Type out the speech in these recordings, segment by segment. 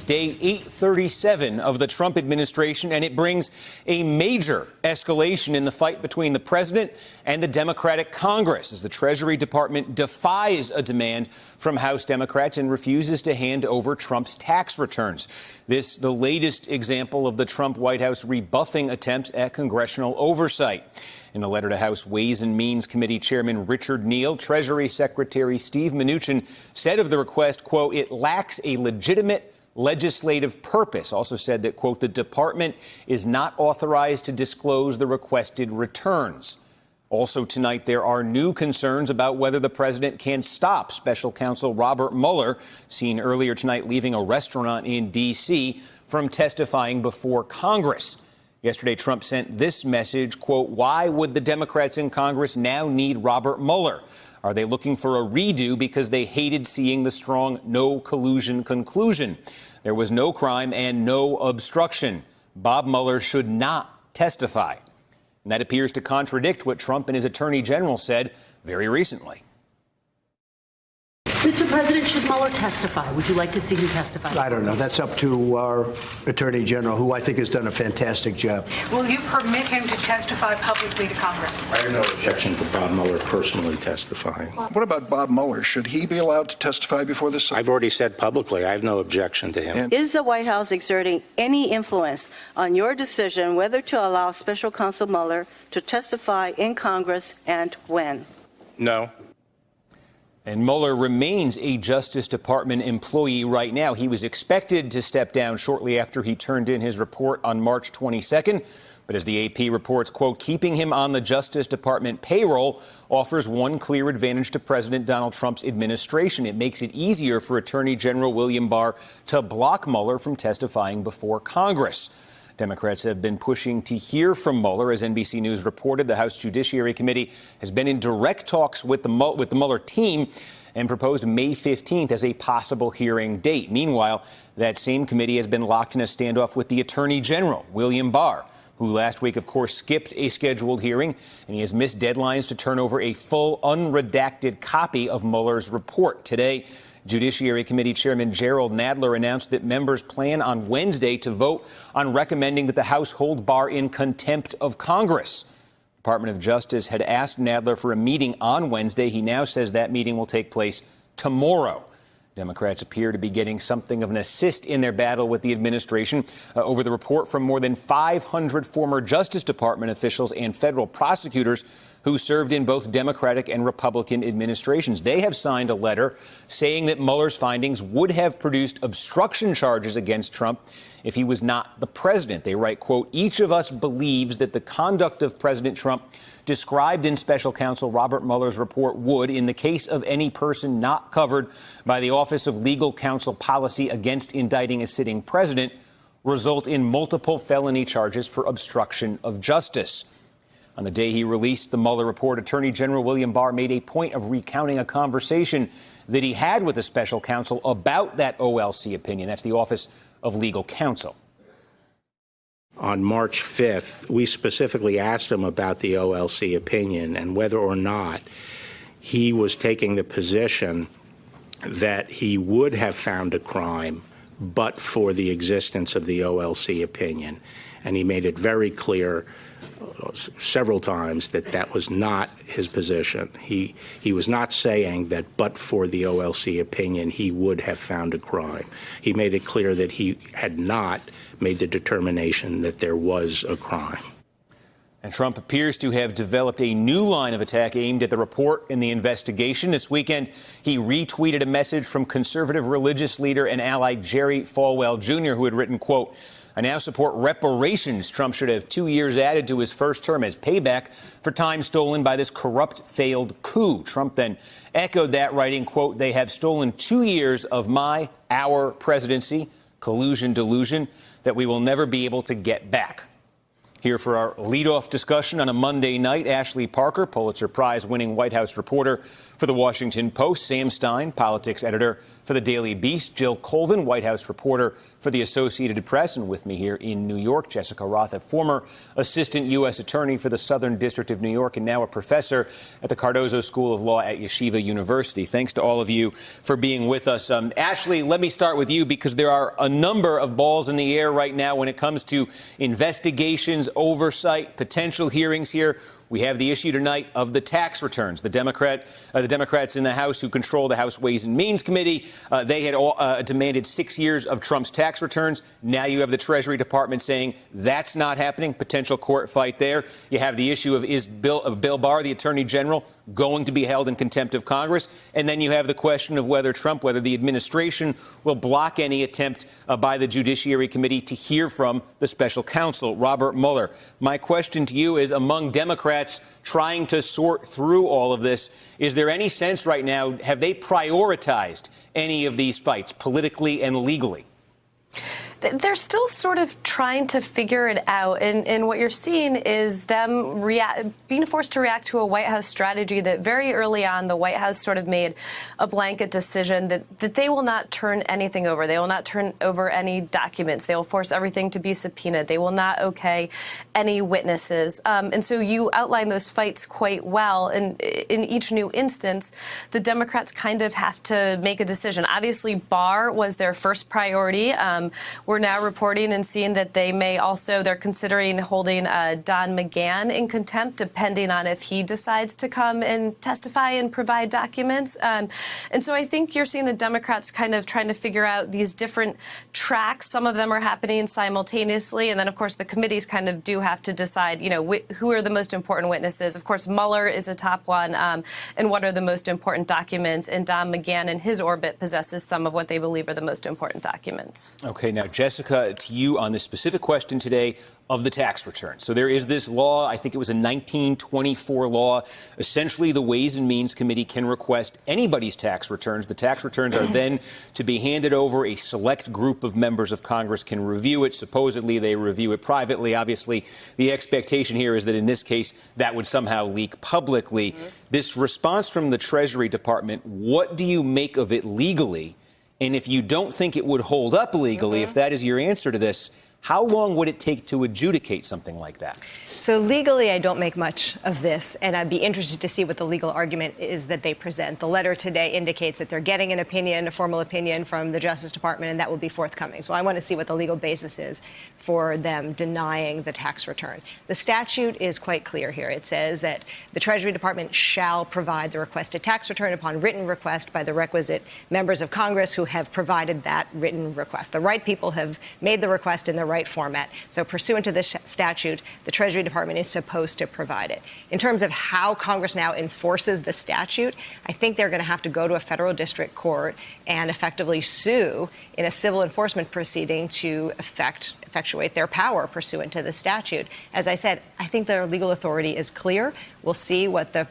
day 837 of the Trump administration, and it brings a major escalation in the fight between the president and the Democratic Congress as the Treasury Department defies a demand from House Democrats and refuses to hand over Trump's tax returns. This, the latest example of the Trump White House rebuffing attempts at congressional oversight. In a letter to House Ways and Means Committee Chairman Richard Neal, Treasury Secretary Steven Mnuchin said of the request, quote, it lacks a legitimate legislative purpose. Also said that, quote, the department is not authorized to disclose the requested returns. Also tonight, there are new concerns about whether the president can stop special counsel Robert Mueller, seen earlier tonight leaving a restaurant in D.C., from testifying before Congress. Yesterday, Trump sent this message, quote, why would the Democrats in Congress now need Robert Mueller? Are they looking for a redo because they hated seeing the strong no collusion conclusion? There was no crime and no obstruction. Bob Mueller should not testify. And that appears to contradict what Trump and his attorney general said very recently. Mr. President, should Mueller testify? Would you like to see him testify? I don't know. That's up to our Attorney General, who I think has done a fantastic job. Will you permit him to testify publicly to Congress? I have no objection to Bob Mueller personally testifying. What about Bob Mueller? Should he be allowed to testify before this? I've already said publicly I have no objection to him. Is the White House exerting any influence on your decision whether to allow Special Counsel Mueller to testify in Congress and when? No. And Mueller remains a Justice Department employee right now. He was expected to step down shortly after he turned in his report on March 22nd. But as the AP reports, quote, keeping him on the Justice Department payroll offers one clear advantage to President Donald Trump's administration. It makes it easier for Attorney General William Barr to block Mueller from testifying before Congress. Democrats have been pushing to hear from Mueller. As NBC News reported, the House Judiciary Committee has been in direct talks with the Mueller team and proposed May 15th as a possible hearing date. Meanwhile, that same committee has been locked in a standoff with the Attorney General, William Barr, who last week, of course, skipped a scheduled hearing, and he has missed deadlines to turn over a full, unredacted copy of Mueller's report. Today, Judiciary Committee Chairman Jerrold Nadler announced that members plan on Wednesday to vote on recommending that the House hold Barr in contempt of Congress. The Department of Justice had asked Nadler for a meeting on Wednesday. He now says that meeting will take place tomorrow. Democrats appear to be getting something of an assist in their battle with the administration over the report from more than 500 former Justice Department officials and federal prosecutors who served in both Democratic and Republican administrations. They have signed a letter saying that Mueller's findings would have produced obstruction charges against Trump if he was not the president. They write, quote, each of us believes that the conduct of President Trump described in Special Counsel Robert Mueller's report would, in the case of any person not covered by the Office of Legal Counsel policy against indicting a sitting president, result in multiple felony charges for obstruction of justice. On the day he released the Mueller report, Attorney General William Barr made a point of recounting a conversation that he had with the special counsel about that OLC opinion. That's the Office of Legal Counsel. On March 5th, we specifically asked him about the OLC opinion and whether or not he was taking the position that he would have found a crime but for the existence of the OLC opinion. And he made it very clear several times that that was not his position. He was not saying that but for the OLC opinion he would have found a crime. He made it clear that he had not made the determination that there was a crime. And Trump appears to have developed a new line of attack aimed at the report and the investigation. This weekend, he retweeted a message from conservative religious leader and ally Jerry Falwell Jr., who had written, quote, I now support reparations. Trump should have 2 years added to his first term as payback for time stolen by this corrupt, failed coup. Trump then echoed that, writing, quote, they have stolen 2 years of our presidency, collusion, delusion, that we will never be able to get back. Here for our leadoff discussion on a Monday night, Ashley Parker, Pulitzer Prize-winning White House reporter for The Washington Post, Sam Stein, politics editor for The Daily Beast, Jill Colvin, White House reporter for The Associated Press, and with me here in New York, Jessica Roth, a former assistant U.S. attorney for the Southern District of New York and now a professor at the Cardozo School of Law at Yeshiva University. Thanks to all of you for being with us. Ashley, let me start with you because there are a number of balls in the air right now when it comes to investigations, oversight, potential hearings here. We have the issue tonight of the tax returns. The Democrats in the House who control the House Ways and Means Committee, they had demanded 6 years of Trump's tax returns. Now you have the Treasury Department saying that's not happening. Potential court fight there. You have the issue of is Bill Barr, the Attorney General, going to be held in contempt of Congress? And then you have the question of whether the administration will block any attempt by the Judiciary Committee to hear from the special counsel, Robert Mueller. My question to you is, among Democrats trying to sort through all of this, is there any sense right now, have they prioritized any of these fights politically and legally? They're still sort of trying to figure it out. And what you're seeing is them being forced to react to a White House strategy that very early on the White House sort of made a blanket decision that they will not turn anything over. They will not turn over any documents. They will force everything to be subpoenaed. They will not okay any witnesses. And so you outline those fights quite well. And in each new instance, the Democrats kind of have to make a decision. Obviously, Barr was their first priority. We're now reporting and seeing that they're considering holding Don McGahn in contempt, depending on if he decides to come and testify and provide documents. And so I think you're seeing the Democrats kind of trying to figure out these different tracks. Some of them are happening simultaneously. And then, of course, the committees kind of do have to decide, who are the most important witnesses. Of course, Mueller is a top one. And what are the most important documents? And Don McGahn in his orbit possesses some of what they believe are the most important documents. Okay, now, Jessica, to you on this specific question today of the tax return. So there is this law, I think it was a 1924 law. Essentially, the Ways and Means Committee can request anybody's tax returns. The tax returns are then to be handed over. A select group of members of Congress can review it. Supposedly, they review it privately. Obviously, the expectation here is that in this case, that would somehow leak publicly. This response from the Treasury Department, what do you make of it legally? And if you don't think it would hold up legally, if that is your answer to this, how long would it take to adjudicate something like that? So legally, I don't make much of this, and I'd be interested to see what the legal argument is that they present. The letter today indicates that they're getting an opinion, a formal opinion from the Justice Department, and that will be forthcoming. So I want to see what the legal basis is for them denying the tax return. The statute is quite clear here. It says that the Treasury Department shall provide the requested tax return upon written request by the requisite members of Congress who have provided that written request. The right people have made the request in the right format. So pursuant to this statute, the Treasury Department is supposed to provide it. In terms of how Congress now enforces the statute, I think they're going to have to go to a federal district court and effectively sue in a civil enforcement proceeding to effectuate their power pursuant to the statute. As I said, I think their legal authority is clear. We'll see what the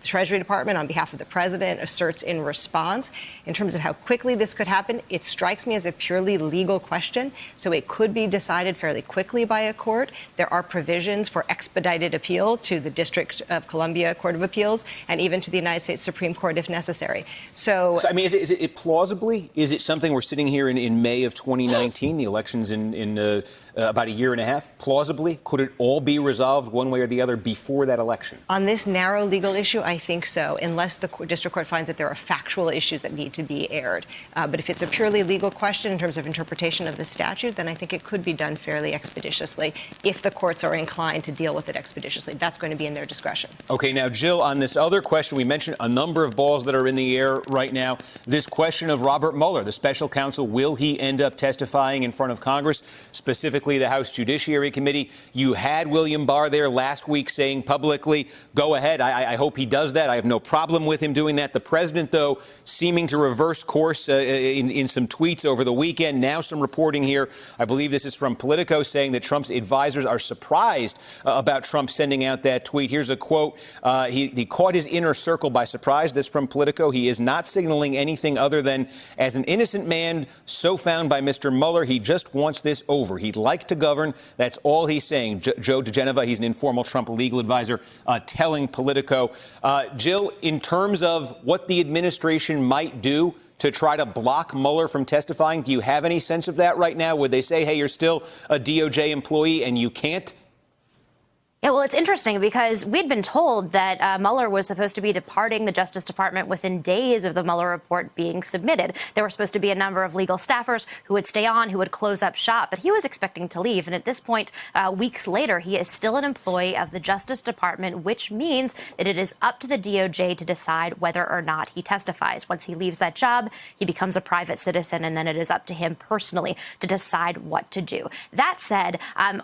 Treasury Department, on behalf of the president, asserts in response. In terms of how quickly this could happen, it strikes me as a purely legal question, so it could be decided fairly quickly by a court. There are provisions for expedited appeal to the District of Columbia Court of Appeals and even to the United States Supreme Court if necessary. So I mean, is it plausibly? Is it something we're sitting here in May of 2019, the election's in about a year and a half? Plausibly, could it all be resolved one way or the other before that election? On this narrow legal issue, I think so, unless the district court finds that there are factual issues that need to be aired. But if it's a purely legal question in terms of interpretation of the statute, then I think it could be done fairly expeditiously if the courts are inclined to deal with it expeditiously. That's going to be in their discretion. Okay, now, Jill, on this other question, we mentioned a number of balls that are in the air right now. This question of Robert Mueller, the special counsel, will he end up testifying in front of Congress, specifically the House Judiciary Committee? You had William Barr there last week saying publicly, go ahead. I hope he does that. I have no problem with him doing that. The president, though, seeming to reverse course in some tweets over the weekend. Now some reporting here. I believe this is from Politico, saying that Trump's advisors are surprised about Trump sending out that tweet. Here's a quote. He caught his inner circle by surprise. This from Politico. He is not signaling anything other than, as an innocent man so found by Mr. Mueller, he just wants this over. He'd like to govern. That's all he's saying. Joe DeGeneva, he's an informal Trump legal advisor, telling Politico. Jill, in terms of what the administration might do to try to block Mueller from testifying, do you have any sense of that right now? Would they say, hey, you're still a DOJ employee and you can't? Yeah, well, it's interesting because we'd been told that Mueller was supposed to be departing the Justice Department within days of the Mueller report being submitted. There were supposed to be a number of legal staffers who would stay on, who would close up shop, but he was expecting to leave. And at this point, weeks later, he is still an employee of the Justice Department, which means that it is up to the DOJ to decide whether or not he testifies. Once he leaves that job, he becomes a private citizen, and then it is up to him personally to decide what to do. That said,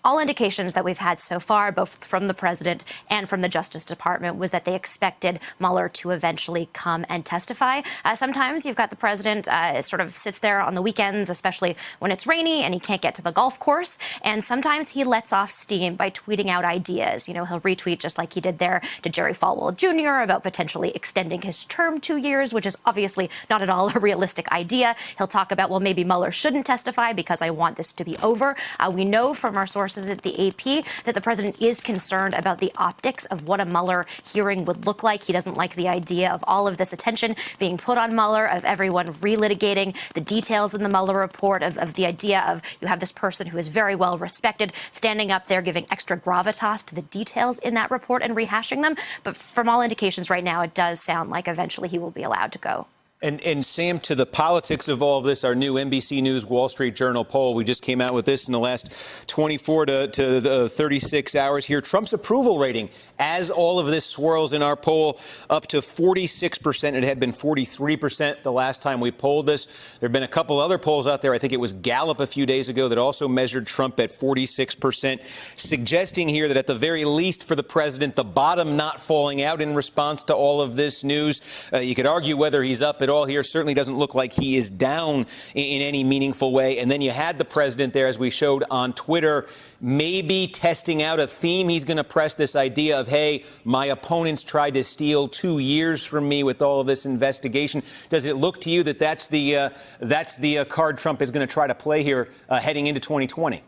all indications that we've had so far, both from the president and from the Justice Department, was that they expected Mueller to eventually come and testify. Sometimes you've got the president sort of sits there on the weekends, especially when it's rainy and he can't get to the golf course. And sometimes he lets off steam by tweeting out ideas. You know, he'll retweet, just like he did there to Jerry Falwell Jr., about potentially extending his term 2 years, which is obviously not at all a realistic idea. He'll talk about, well, maybe Mueller shouldn't testify because I want this to be over. We know from our sources at the AP that the president is concerned about the optics of what a Mueller hearing would look like. He doesn't like the idea of all of this attention being put on Mueller, of everyone relitigating the details in the Mueller report, of the idea of you have this person who is very well respected standing up there giving extra gravitas to the details in that report and rehashing them. But from all indications right now, it does sound like eventually he will be allowed to go. And Sam, to the politics of all of this, our new NBC News Wall Street Journal poll, we just came out with this in the last 24 to 36 hours here. Trump's approval rating, as all of this swirls in our poll, up to 46%. It had been 43% the last time we polled this. There have been a couple other polls out there. I think it was Gallup a few days ago that also measured Trump at 46%, suggesting here that at the very least for the president, the bottom not falling out in response to all of this news. You could argue whether he's up at all here. Certainly doesn't look like he is down in any meaningful way. And then you had the president there, as we showed on Twitter, maybe testing out a theme. He's going to press this idea of, hey, my opponents tried to steal 2 years from me with all of this investigation. Does it look to you that that's the card Trump is going to try to play here heading into 2020?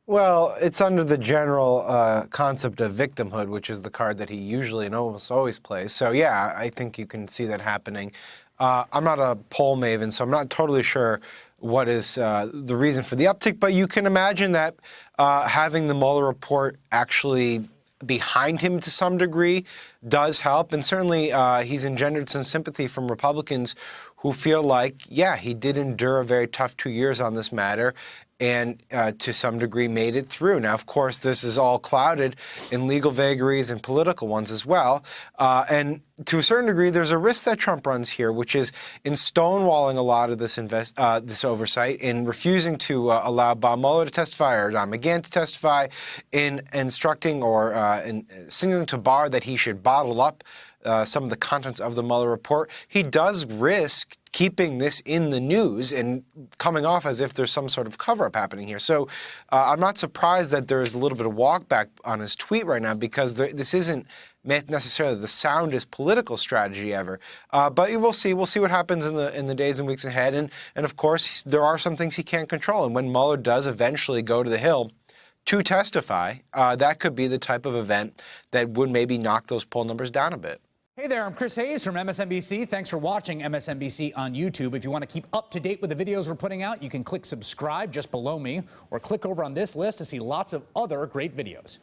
Well, it's under the general concept of victimhood, which is the card that he usually and almost always plays. So, yeah, I think you can see that happening. I'm not a poll maven, so I'm not totally sure what is the reason for the uptick, but you can imagine that having the Mueller report actually behind him to some degree does help. And certainly he's engendered some sympathy from Republicans who feel like, yeah, he did endure a very tough 2 years on this matter and to some degree made it through. Now, of course, this is all clouded in legal vagaries and political ones as well. And to a certain degree, there's a risk that Trump runs here, which is in stonewalling a lot of this this oversight, in refusing to allow Bob Mueller to testify or Don McGahn to testify, in instructing or in signaling to Barr that he should bottle up some of the contents of the Mueller report. He does risk keeping this in the news and coming off as if there's some sort of cover-up happening here. So I'm not surprised that there is a little bit of walkback on his tweet right now, because this isn't necessarily the soundest political strategy ever. But we'll see. We'll see what happens in the days and weeks ahead. And of course, there are some things he can't control. And when Mueller does eventually go to the Hill to testify, that could be the type of event that would maybe knock those poll numbers down a bit. Hey there, I'm Chris Hayes from MSNBC. Thanks for watching MSNBC on YouTube. If you want to keep up to date with the videos we're putting out, you can click subscribe just below me, or click over on this list to see lots of other great videos.